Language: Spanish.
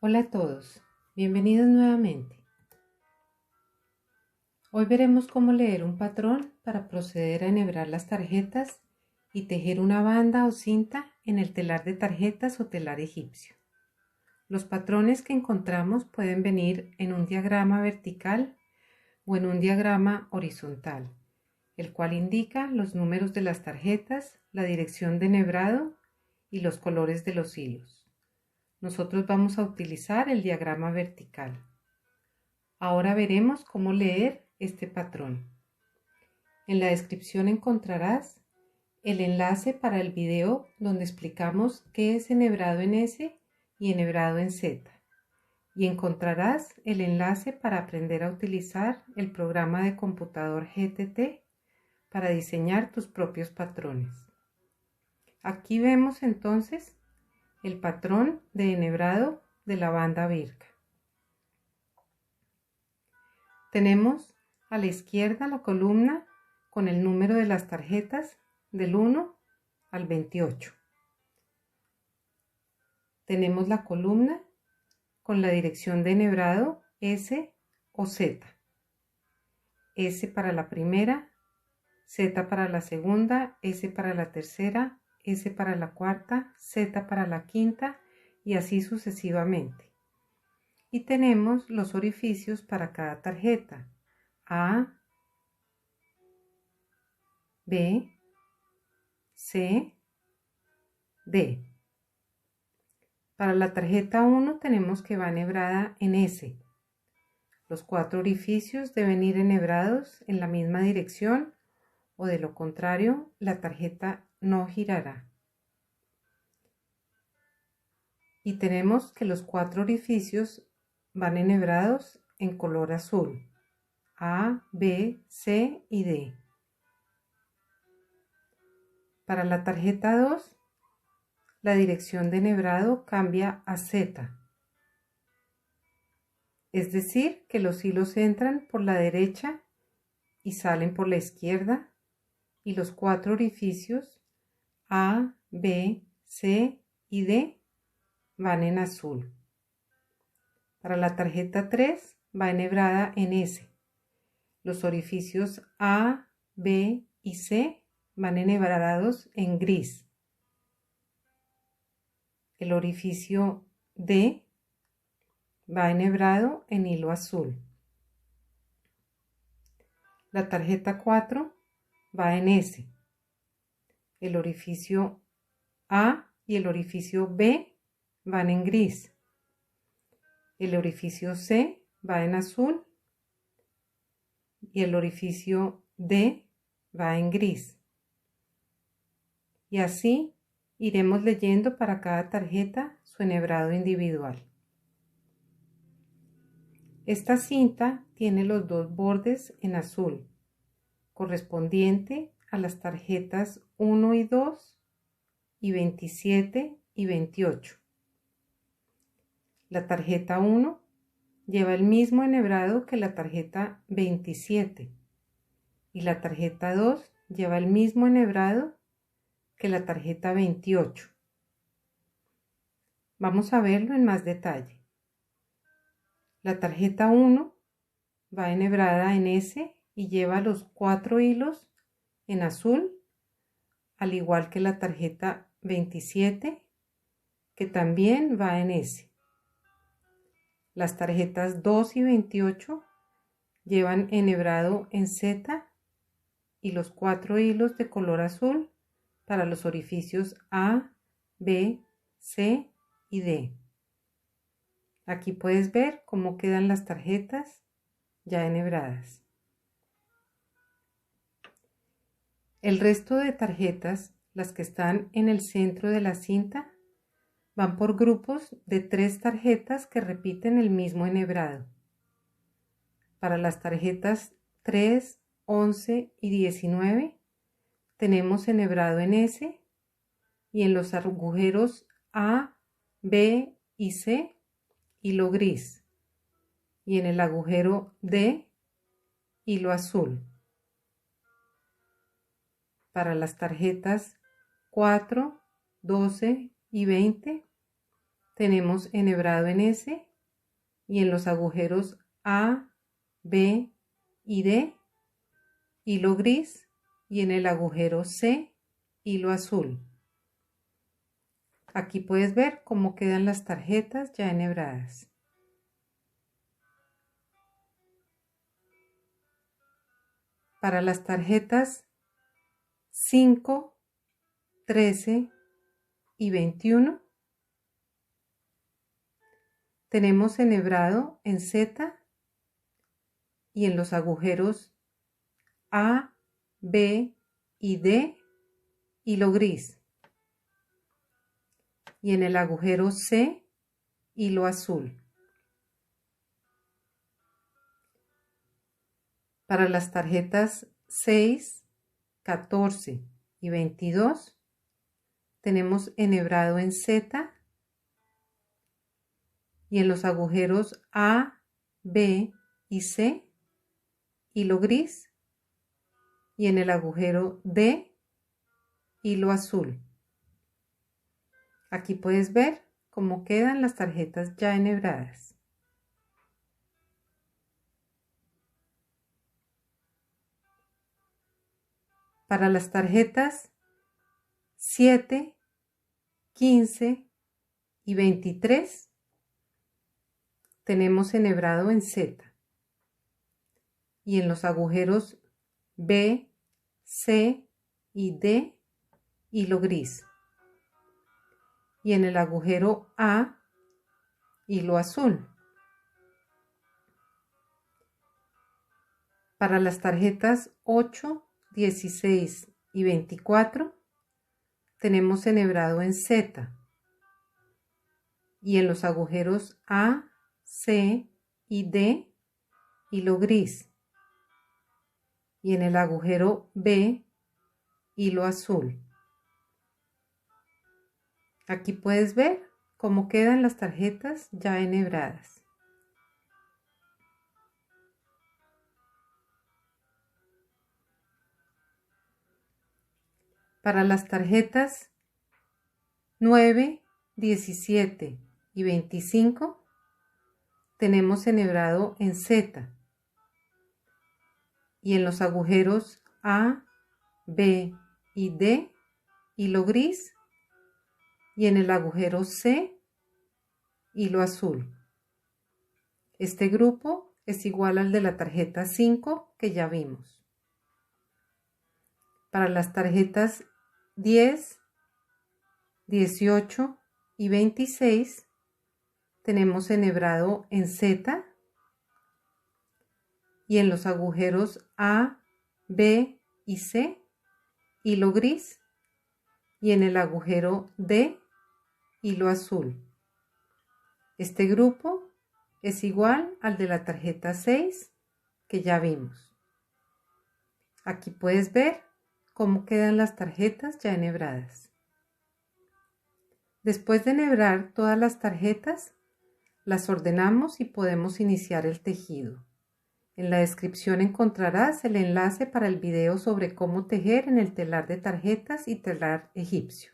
Hola a todos, bienvenidos nuevamente. Hoy veremos cómo leer un patrón para proceder a enhebrar las tarjetas y tejer una banda o cinta en el telar de tarjetas o telar egipcio. Los patrones que encontramos pueden venir en un diagrama vertical o en un diagrama horizontal, el cual indica los números de las tarjetas, la dirección de enhebrado y los colores de los hilos. Nosotros vamos a utilizar el diagrama vertical. Ahora veremos cómo leer este patrón. En la descripción encontrarás el enlace para el video donde explicamos qué es enhebrado en S y enhebrado en Z. Y encontrarás el enlace para aprender a utilizar el programa de computador GTT para diseñar tus propios patrones. Aquí vemos entonces el patrón de enhebrado de la banda Birka. Tenemos a la izquierda la columna con el número de las tarjetas del 1 al 28. Tenemos la columna con la dirección de enhebrado S o Z. S para la primera, Z para la segunda, S para la tercera, S para la cuarta, Z para la quinta y así sucesivamente. Y tenemos los orificios para cada tarjeta: A, B, C, D. Para la tarjeta 1 tenemos que va enhebrada en S. Los 4 orificios deben ir enhebrados en la misma dirección o de lo contrario la tarjeta no girará. Y tenemos que los 4 orificios van enhebrados en color azul: A, B, C y D. Para la tarjeta 2, la dirección de enhebrado cambia a Z. Es decir, que los hilos entran por la derecha y salen por la izquierda, y los 4 orificios A, B, C y D van en azul. Para la tarjeta 3 va enhebrada en S. Los orificios A, B y C van enhebrados en gris. El orificio D va enhebrado en hilo azul. La tarjeta 4 va en S. El orificio A y el orificio B van en gris. El orificio C va en azul y el orificio D va en gris. Y así iremos leyendo para cada tarjeta su enhebrado individual. Esta cinta tiene los dos bordes en azul, correspondiente a las tarjetas 1 y 2 y 27 y 28. La tarjeta 1 lleva el mismo enhebrado que la tarjeta 27 y la tarjeta 2 lleva el mismo enhebrado que la tarjeta 28. Vamos a verlo en más detalle. La tarjeta 1 va enhebrada en S y lleva los 4 hilos en azul, al igual que la tarjeta 27, que también va en S. Las tarjetas 2 y 28 llevan enhebrado en Z y los 4 hilos de color azul para los orificios A, B, C y D. Aquí puedes ver cómo quedan las tarjetas ya enhebradas. El resto de tarjetas, las que están en el centro de la cinta, van por grupos de 3 tarjetas que repiten el mismo enhebrado. Para las tarjetas 3, 11 y 19 tenemos enhebrado en S y en los agujeros A, B y C hilo gris, y en el agujero D hilo azul. Para las tarjetas 4, 12 y 20 tenemos enhebrado en S y en los agujeros A, B y D, hilo gris, y en el agujero C, hilo azul. Aquí puedes ver cómo quedan las tarjetas ya enhebradas. Para las tarjetas 5, 13 y 21 tenemos enhebrado en Z y en los agujeros A, B y D, hilo gris, y en el agujero C, hilo azul. Para las tarjetas 6, 14 y 22 tenemos enhebrado en Z y en los agujeros A, B y C, hilo gris, y en el agujero D, hilo azul. Aquí puedes ver cómo quedan las tarjetas ya enhebradas. Para las tarjetas 7, 15 y 23 tenemos enhebrado en Z y en los agujeros B, C y D, hilo gris, y en el agujero A, hilo azul. Para las tarjetas 8, 16 y 24 tenemos enhebrado en Z y en los agujeros A, C y D, hilo gris, y en el agujero B, hilo azul. Aquí puedes ver cómo quedan las tarjetas ya enhebradas. Para las tarjetas 9, 17 y 25 tenemos enhebrado en Z y en los agujeros A, B y D, hilo gris, y en el agujero C, hilo azul. Este grupo es igual al de la tarjeta 5 que ya vimos. Para las tarjetas 10, 18 y 26 tenemos enhebrado en Z y en los agujeros A, B y C, hilo gris, y en el agujero D, hilo azul. Este grupo es igual al de la tarjeta 6 que ya vimos. Aquí puedes ver cómo quedan las tarjetas ya enhebradas. Después de enhebrar todas las tarjetas, las ordenamos y podemos iniciar el tejido. En la descripción encontrarás el enlace para el video sobre cómo tejer en el telar de tarjetas y telar egipcio.